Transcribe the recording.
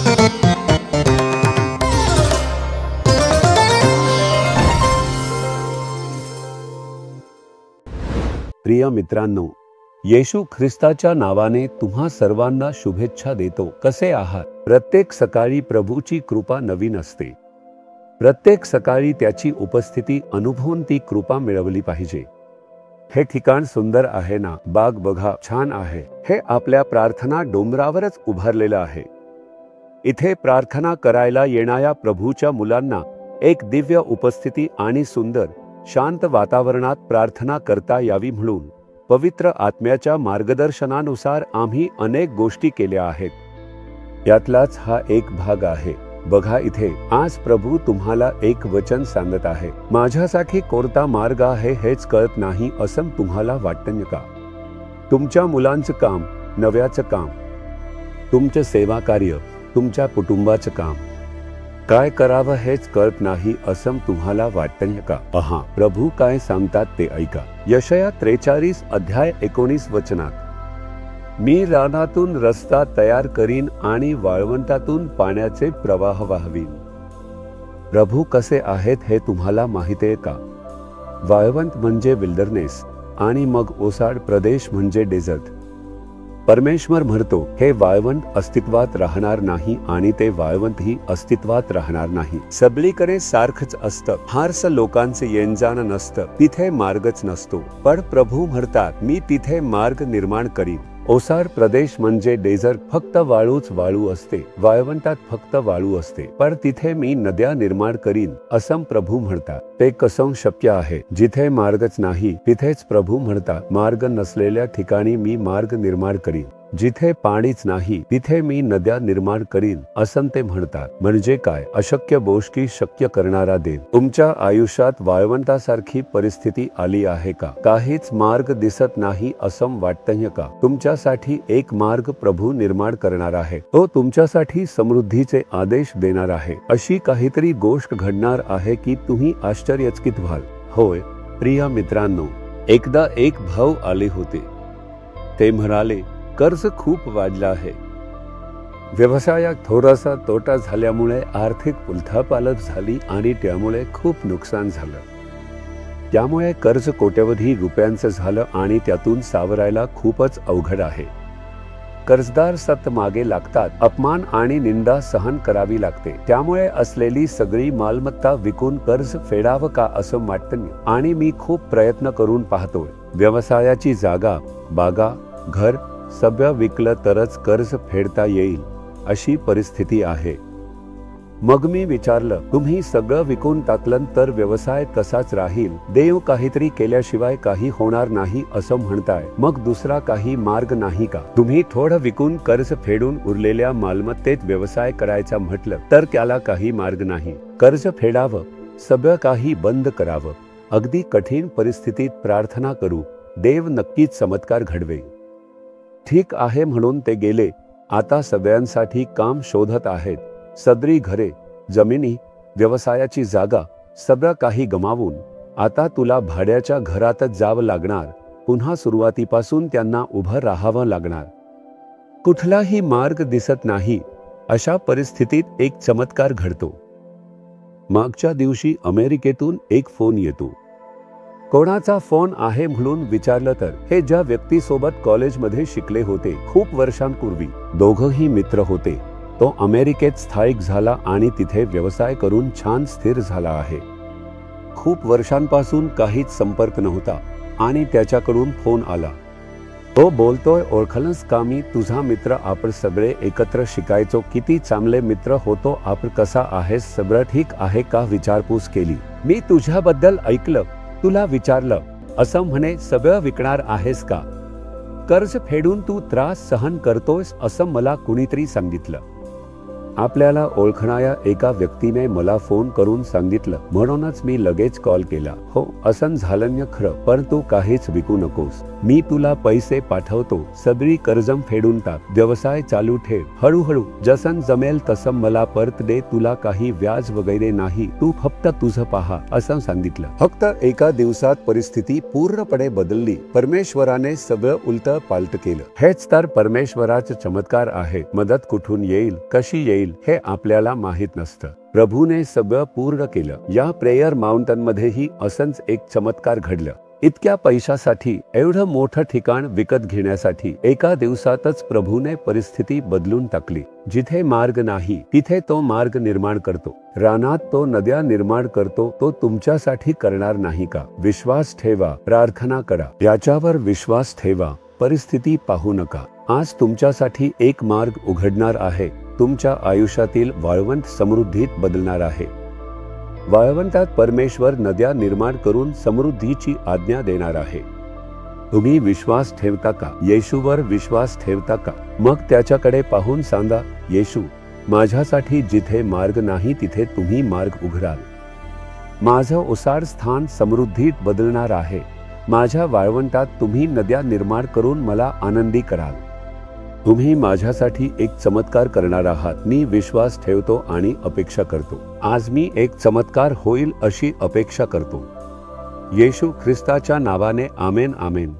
प्रिय मित्रांनो, येशू ख्रिस्ताच्या नावाने तुम्हा सर्वांना शुभेच्छा देतो. कसे आहात? प्रत्येक सकाळी प्रभूची कृपा नवीन असते. प्रत्येक सकाळी त्याची उपस्थिती अनुभवून ती कृपा मिळवली पाहिजे. हे ठिकाण सुंदर आहे ना? बाग बघा, छान आहे. हे आपल्या प्रार्थना डोंगरावरच उभारलेलं आहे. इथे प्रार्थना करायला येणाऱ्या प्रभूच्या मुलांना एक दिव्य उपस्थिती आणि सुंदर शांत वातावरणात प्रार्थना करता यावी म्हणून पवित्र आत्म्याच्या मार्गदर्शनानुसार आम्ही अनेक गोष्टी केल्या आहेत. यातलाच हा एक भाग आहे. बघा इथे, आज प्रभू तुम्हाला एक वचन सांगत आहे. माझ्यासाठी कोणता मार्ग आहे हेच कळत नाही असं तुम्हाला वाटतं का? तुमच्या मुलांचं काम, नव्याचं काम, तुमचं सेवा कार्य, तुमच्या कुटुंबाचं काम, काय करावं हेच कळत नाही असं तुम्हाला वाटतं का? पहा, प्रभू काय सांगतात ते ऐका. यशया 43 अध्याय 19 वचनात, मी रानातून रस्ता तयार करीन आणि वाळवंटातून पाण्याचे प्रवाह वाहवीन. प्रभू कसे आहेत हे तुम्हाला माहिती आहे का? वाळवंट म्हणजे विल्डरनेस आणि मग ओसाड प्रदेश म्हणजे डेझर्ट. परमेश्वर म्हणतो, हे वाळवंट अस्तित्वात राहणार नाही आणि ते वाळवंटही अस्तित्वात राहणार नाही. सगळीकडे सारखंच असतं. फारसं लोकांचे येणजाण नसतं. तिथे मार्गच नसतो. पण प्रभू म्हणतात, मी तिथे मार्ग निर्माण करीन. ओसाड प्रदेश म्हणजे डेझर्ट, फक्त वाळूच वाळू असते. वाळवंटात फक्त वाळू असते. पण तिथे मी नद्या निर्माण करीन असं प्रभू म्हणतात. ते कसं शक्य आहे? जिथे मार्गच नाही तिथेच प्रभू म्हणतात, मार्ग नसलेल्या ठिकाणी मी मार्ग निर्माण करीन. जिथे पाणीच नाही तिथे मी नद्या निर्माण करीन असं ते म्हणतात. म्हणजे काय? अशक्य गोष्टी शक्य करणारा देव. तुमच्या आयुष्यात वाळवंटासारखी परिस्थिती आली आहे का? काहीच मार्ग दिसत नाही असं वाटतंय का? तुमच्यासाठी एक मार्ग प्रभू निर्माण करणार आहे. तो तुमच्यासाठी समृद्धीचे आदेश देणार आहे. अशी काहीतरी गोष्ट घडणार आहे की तुम्ही आश्चर्यचकित व्हाल. होय प्रिय मित्रांनो, एकदा एक भाऊ आले होते. ते म्हणाले, कर्ज खूप वाढलं आहे. व्यवसायात थोडासा तोटा झाल्यामुळे आर्थिक उलथापालट झाली आणि त्यामुळे खूप नुकसान झालं. त्यामुळे कर्ज कोट्यवधी रुपयांचं झालं आणि त्यातून सावरायला खूपच अवघड आहे. कर्जदार सतत मागे लागतात. अपमान आणि निंदा सहन करावी लागते. त्यामुळे असलेली सगळी मालमत्ता विकून कर्ज फेडावं का असं वाटतं. आणि मी खूप प्रयत्न करून पाहतोय. व्यवसायाची जागा, बागा, घर सगळं विकलं तरच कर्ज फेडता येईल अशी परिस्थिती आहे. मग मी विचारलं, तुम्ही सगळं विकून टाकलं तर व्यवसाय तसाच राहील. देव काहीतरी केल्याशिवाय काही होणार नाही असं म्हणताय. मग दुसरा काही मार्ग नाही का? तुम्ही थोडं विकून कर्ज फेडून उरलेल्या मालमत्तेत व्यवसाय करायचा म्हटलं तर त्याला काही मार्ग नाही. कर्ज फेडावं, सगळं काही बंद करावं. अगदी कठीण परिस्थितीत प्रार्थना करू, देव नक्कीच चमत्कार घडवे. ठीक आहे म्हणून ते गेले. आता सगळ्यांसाठी काम शोधत आहेत. सदरी घरे, जमिनी, व्यवसायाची जागा सगळं काही गमावून आता तुला भाड्याच्या घरातच जावं लागणार. पुन्हा सुरुवातीपासून त्यांना उभं राहावं लागणार. कुठलाही मार्ग दिसत नाही. अशा परिस्थितीत एक चमत्कार घडतो. मागच्या दिवशी अमेरिकेतून एक फोन येतो. कोणाचा फोन आहे म्हणून विचारलं तर हे ज्या व्यक्तीसोबत कॉलेजमध्ये शिकले होते खूप वर्षांपूर्वी. दोघंही मित्र होते. तो अमेरिकेत स्थायिक झाला आणि तिथे व्यवसाय करून छान स्थिर झाला आहे. खूप वर्षांपासून काहीच संपर्क नव्हता आणि त्याच्याकडून फोन आला. तो बोलतोय, ओळखलंस का मी तुझा मित्र, आपण सगळे एकत्र शिकायचो, किती चांगले मित्र होतो आपण, कसा आहेस, सगळं ठीक आहे का, विचारपूस केली. मी तुझ्याबद्दल ऐकलं, तुला विचारलं. असं म्हणे, सगळं विकणार आहेस का? कर्ज फेडून तू त्रास सहन करतोयस असं मला कुणीतरी सांगितलं. आपल्याला ओळखणाऱ्या एका व्यक्तीने मला फोन करून सांगितलं, म्हणूनच मी लगेच कॉल केला. हो, असं झालं खरं, पण तू काहीच विकू नकोस. मी तुला पैसे पाठवतो, सगळी कर्ज फेडून टाक, व्यवसाय चालू ठेव, हळूहळू जसं जमेल तसं मला परत दे, तुला काही व्याज वगैरे नाही, तू फक्त तुझं पहा, असं सांगितलं. फक्त एका दिवसात परिस्थिती पूर्णपणे बदलली. परमेश्वराने सगळं उलट पालट केलं. हेच तर परमेश्वराचे चमत्कार आहे. मदत कुठून येईल, कशी येईल होईल हे आपल्याला माहित नसतं. प्रभूने सगळं पूर्ण केलं. या प्रेयर माउंटन मध्येही असंच एक चमत्कार घडलं. इतक्या पैशासाठी एवढं मोठं ठिकाण विकत घेण्यासाठी एका दिवसातच प्रभूने परिस्थिती बदलून टाकली. जिथे मार्ग नाही तिथे तो मार्ग निर्माण करतो. रानात तो नद्या निर्माण करतो. तो तुमच्यासाठी करणार नाही का? विश्वास ठेवा, प्रार्थना करा, याच्यावर विश्वास ठेवा. परिस्थिती पाहू नका. आज तुमच्यासाठी एक मार्ग उघडणार आहे. तुमच्या आयुष्यातील वाळवंट समृद्धीत बदलणार आहे. वाळवंटात परमेश्वर नद्या निर्माण करून समृद्धीची आज्ञा देणार आहे. तुम्ही विश्वास ठेवता का? येशूवर विश्वास ठेवता का? मग त्याच्याकडे पाहून सांगा, येशू, माझ्यासाठी जिथे मार्ग नाही तिथे तुम्ही मार्ग उघडाल. माझं ओसाड स्थान समृद्धीत बदलणार आहे. माझ्या वाळवंटात तुम्ही नद्या निर्माण करून मला आनंदी कराल. तुम्ही माझ्यासाठी एक चमत्कार करणार आहात. मी विश्वास ठेवतो आणि अपेक्षा करतो. आज मी एक चमत्कार होईल अशी अपेक्षा करतो. येशू ख्रिस्ताच्या नावाने आमेन आमेन.